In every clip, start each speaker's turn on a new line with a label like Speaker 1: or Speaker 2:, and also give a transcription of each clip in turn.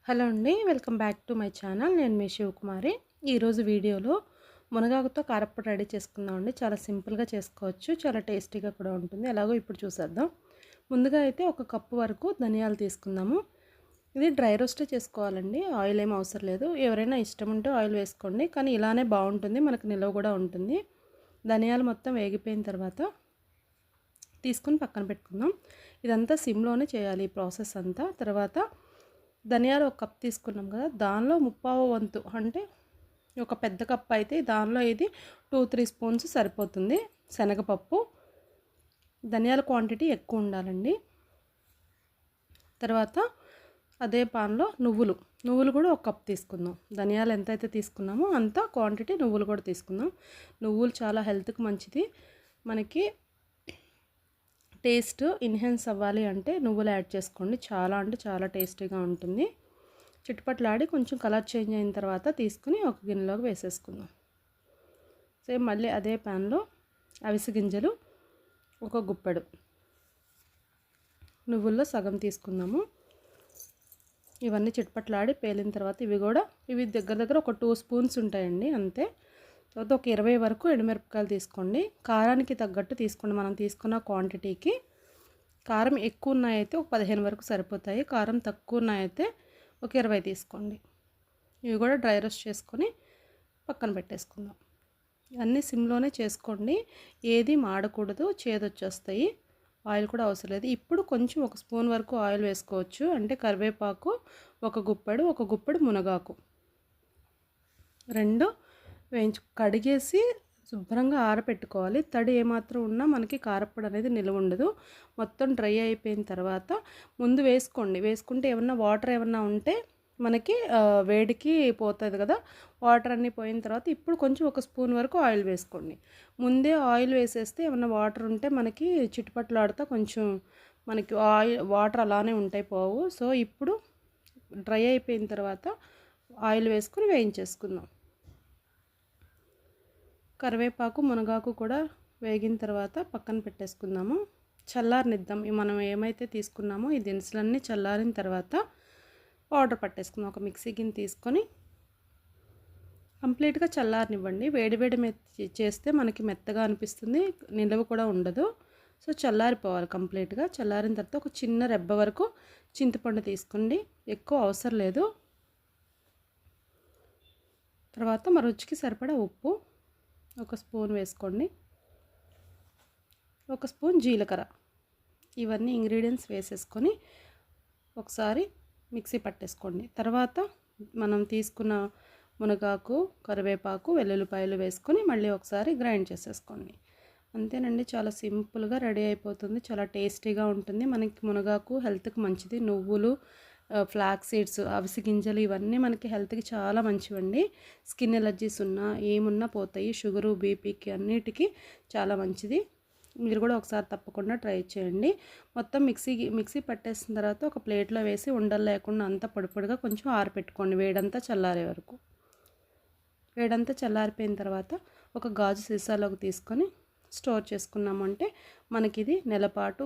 Speaker 1: Hello అండి, welcome back to my channel. నేను మీ శివకుమారి. ఈరోజు వీడియోలో మునగాకుతో కారప్పొడి రెడీ చేసుకుందామండి. చాలా సింపుల్గా చేసుకోవచ్చు, చాలా టేస్టీగా కూడా ఉంటుంది. ఎలాగో ఇప్పుడు చూసేద్దాం. ముందుగా అయితే ఒక కప్పు వరకు ధనియాలు తీసుకుందాము. ఇది డ్రై రోస్టే చేసుకోవాలండి, ఆయిల్ ఏం అవసరం లేదు. ఎవరైనా ఇష్టం ఉంటే ఆయిల్ వేసుకోండి, కానీ ఇలానే బాగుంటుంది, మనకు నిల్వ కూడా ఉంటుంది. ధనియాలు మొత్తం వేగిపోయిన తర్వాత తీసుకుని పక్కన పెట్టుకుందాం. ఇదంతా సిమ్లోనే చేయాలి ఈ ప్రాసెస్ అంతా. తర్వాత ధనియాలు ఒక కప్ తీసుకున్నాం కదా, దానిలో ముప్పావు వంతు అంటే ఒక పెద్ద కప్ అయితే దానిలో ఇది 2-3 స్పూన్స్ సరిపోతుంది శనగపప్పు. ధనియాల క్వాంటిటీ ఎక్కువ ఉండాలండి. తర్వాత అదే పాన్లో నువ్వులు కూడా ఒక కప్ తీసుకుందాం. ధనియాలు ఎంతైతే తీసుకున్నామో అంత క్వాంటిటీ నువ్వులు కూడా తీసుకుందాం. నువ్వులు చాలా హెల్త్కి మంచిది. మనకి టేస్ట్ ఎన్హాన్స్ అవ్వాలి అంటే నువ్వులు యాడ్ చేసుకోండి, చాలా అంటే చాలా టేస్టీగా ఉంటుంది. చిట్టుపట్లాడి కొంచెం కలర్ చేంజ్ అయిన తర్వాత తీసుకుని ఒక గిన్నెలోకి వేసేసుకుందాం. సేమ్ మళ్ళీ అదే ప్యాన్లో అవిసె గింజలు ఒక గుప్పెడు, నువ్వుల్లో సగం తీసుకుందాము. ఇవన్నీ చిట్టుపట్లాడి పేలిన తర్వాత ఇవి దగ్గర ఒక 2 స్పూన్స్ ఉంటాయండి అంతే. తర్వాత ఒక 20 వరకు ఎండుమిరపకాయలు తీసుకోండి. కారానికి తగ్గట్టు తీసుకోండి. మనం తీసుకున్న క్వాంటిటీకి కారం ఎక్కువ ఉన్నాయైతే ఒక 15 వరకు సరిపోతాయి. కారం తక్కువ ఉన్నాయైతే ఒక 20 తీసుకోండి. ఇవి కూడా డ్రై రోస్ట్ చేసుకొని పక్కన పెట్టేసుకుందాం. అన్నీ సిమ్లోనే చేసుకోండి, ఏది మాడకూడదు, చేదొచ్చేస్తాయి. ఆయిల్ కూడా అవసరం లేదు. ఇప్పుడు కొంచెం ఒక స్పూన్ వరకు ఆయిల్ వేసుకోవచ్చు. అంటే కరివేపాకు ఒక గుప్పెడు మునగాకు రెండు కడిగేసి శుభ్రంగా ఆరబెట్టుకోవాలి. తడి ఏమాత్రం ఉన్నా మనకి కారప్పొడి అనేది నిల్వ ఉండదు. మొత్తం డ్రై అయిపోయిన తర్వాత ముందు వేసుకుంటే ఏమన్నా వాటర్ ఏమన్నా ఉంటే మనకి వేడికి పోతుంది కదా. వాటర్ అన్నీ పోయిన తర్వాత ఇప్పుడు కొంచెం ఒక స్పూన్ వరకు ఆయిల్ వేసుకోండి. ముందే ఆయిల్ వేసేస్తే ఏమన్నా వాటర్ ఉంటే మనకి చిట్టుపట్లాడుతా కొంచెం మనకి వాటర్ అలానే ఉంటాయి, పోవు. సో ఇప్పుడు డ్రై అయిపోయిన తర్వాత ఆయిల్ వేసుకొని వేయించేసుకుందాం. కరివేపాకు మునగాకు కూడా వేగిన తర్వాత పక్కన పెట్టేసుకుందాము. చల్లారనిద్దాం. మనం ఏమైతే తీసుకున్నామో ఈ దినుసులన్నీ చల్లారిన తర్వాత పౌడర్ పట్టేసుకుందాం. ఒక మిక్సీ గిన్నె తీసుకొని కంప్లీట్గా చల్లారనివ్వండి. వేడి చేస్తే మనకి మెత్తగా అనిపిస్తుంది, నిలవ కూడా ఉండదు. సో చల్లారిపోవాలి కంప్లీట్గా. చల్లారిన తర్వాత ఒక చిన్న రెబ్బ వరకు చింతపండు తీసుకోండి, ఎక్కువ అవసరం లేదు. తర్వాత మన రుచికి సరిపడా ఉప్పు ఒక స్పూన్ వేసుకోండి, ఒక స్పూన్ జీలకర్ర. ఇవన్నీ ఇంగ్రీడియంట్స్ వేసేసుకొని ఒకసారి మిక్సీ పట్టేసుకోండి. తర్వాత మనం తీసుకున్న మునగాకు, కరివేపాకు, వెల్లుల్లిపాయలు వేసుకొని మళ్ళీ ఒకసారి గ్రైండ్ చేసేసుకోండి. అంతేనండి, చాలా సింపుల్గా రెడీ అయిపోతుంది. చాలా టేస్టీగా ఉంటుంది. మనకి మునగాకు హెల్త్కి మంచిది. నువ్వులు, ఫ్లాక్స్ సీడ్స్, అవిసె గింజలు ఇవన్నీ మనకి హెల్త్కి చాలా మంచివండి. స్కిన్ ఎలర్జీస్ ఉన్నా ఏమున్నా పోతాయి. షుగరు, బీపీకి అన్నిటికీ చాలా మంచిది. మీరు కూడా ఒకసారి తప్పకుండా ట్రై చేయండి. మొత్తం మిక్సీ పట్టేసిన తర్వాత ఒక ప్లేట్లో వేసి ఉండలు లేకుండా అంతా పొడిగా కొంచెం ఆరపెట్టుకోండి, వేడంతా చల్లారే వరకు. వేడంతా చల్లారిపోయిన తర్వాత ఒక గాజు సీసాలోకి తీసుకొని స్టోర్ చేసుకున్నామంటే మనకి ఇది నెలపాటు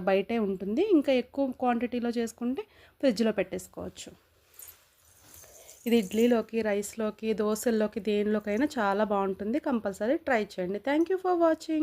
Speaker 1: బయటే ఉంటుంది. ఇంకా ఎక్కువ క్వాంటిటీలో చేసుకుంటే ఫ్రిడ్జ్లో పెట్టేసుకోవచ్చు. ఇది ఇడ్లీలోకి, రైస్లోకి, దోశల్లోకి, దేనిలోకైనా చాలా బాగుంటుంది. కంపల్సరీ ట్రై చేయండి. Thank you for watching.